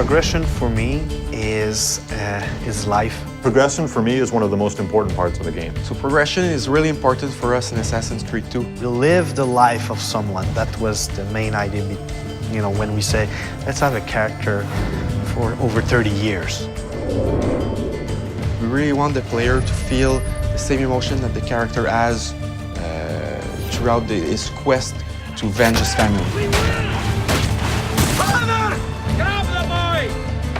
Progression for me is life. Progression for me is one of the most important parts of the game. So progression is really important for us in Assassin's Creed 2. You live the life of someone. That was the main idea, you know, when we say, let's have a character for over 30 years. We really want the player to feel the same emotion that the character has throughout his quest to avenge his family. Father! Grab the boy!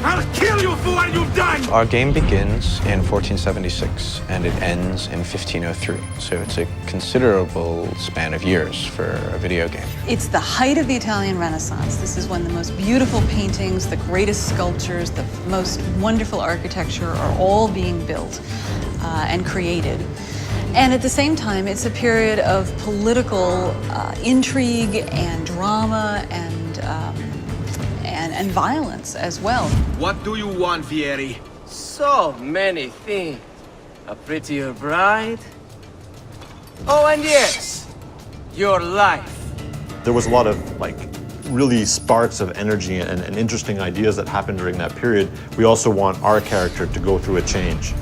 I'll kill you for what you've done! Our game begins in 1476 and it ends in 1503. So it's a considerable span of years for a video game. It's the height of the Italian Renaissance. This is when the most beautiful paintings, the greatest sculptures, the most wonderful architecture are all being built and created. And at the same time, it's a period of political intrigue and drama and violence as well. What do you want, Fieri? So many things. A prettier bride. Oh, and yes, your life. There was a lot of really sparks of energy and interesting ideas that happened during that period. We also want our character to go through a change.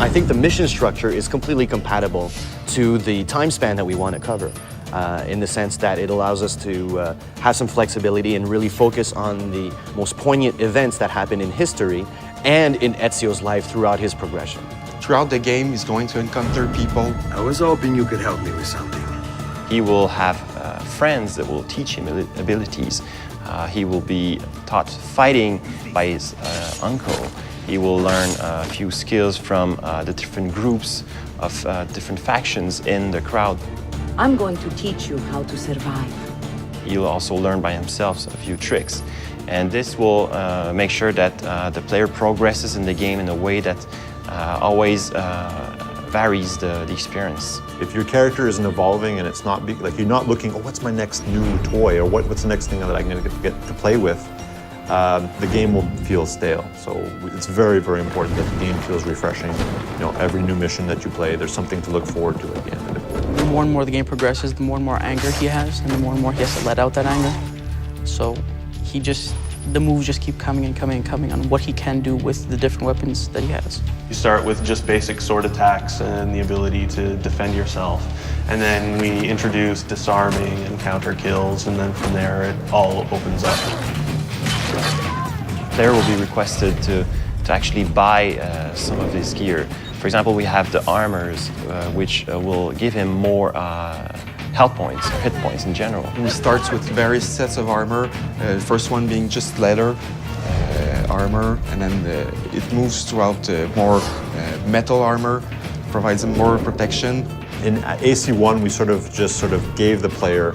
I think the mission structure is completely compatible to the time span that we want to cover, in the sense that it allows us to have some flexibility and really focus on the most poignant events that happen in history and in Ezio's life throughout his progression. Throughout the game, he's going to encounter people. I was hoping you could help me with something. He will have friends that will teach him abilities. He will be taught fighting by his uncle. He will learn a few skills from the different groups of different factions in the crowd. I'm going to teach you how to survive. He'll also learn by himself a few tricks. And this will make sure that the player progresses in the game in a way that always varies the experience. If your character isn't evolving and it's not, you're not looking, oh, what's my next new toy, or what's the next thing that I'm going to get to play with, the game will feel stale. So it's very, very important that the game feels refreshing. You know, every new mission that you play, there's something to look forward to at the end of it. The more and more the game progresses, the more and more anger he has, and the more he has to let out that anger. So the moves just keep coming and coming and coming on what he can do with the different weapons that he has. You start with just basic sword attacks and the ability to defend yourself. And then we introduce disarming and counter kills, and then from there it all opens up. The player will be requested to actually buy some of his gear. For example, we have the armors, which will give him more health points, hit points in general. He starts with various sets of armor, the first one being just leather armor, and then it moves throughout more metal armor, provides him more protection. In AC1, we sort of gave the player,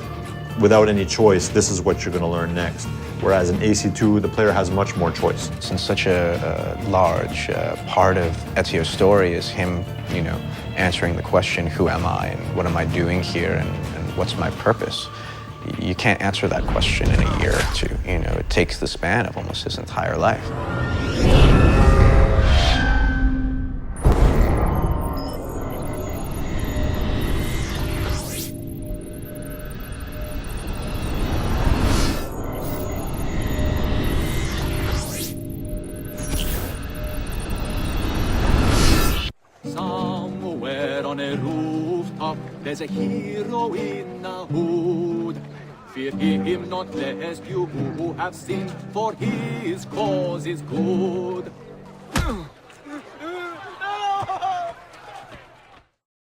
without any choice, this is what you're going to learn next. Whereas in AC2, the player has much more choice. Since such a large part of Ezio's story is him, you know, answering the question, who am I and what am I doing here and what's my purpose? You can't answer that question in a year or two. You know, it takes the span of almost his entire life. Somewhere on a rooftop, there's a hero in a hood. Fear him not, lest you who have sinned, for his cause is good.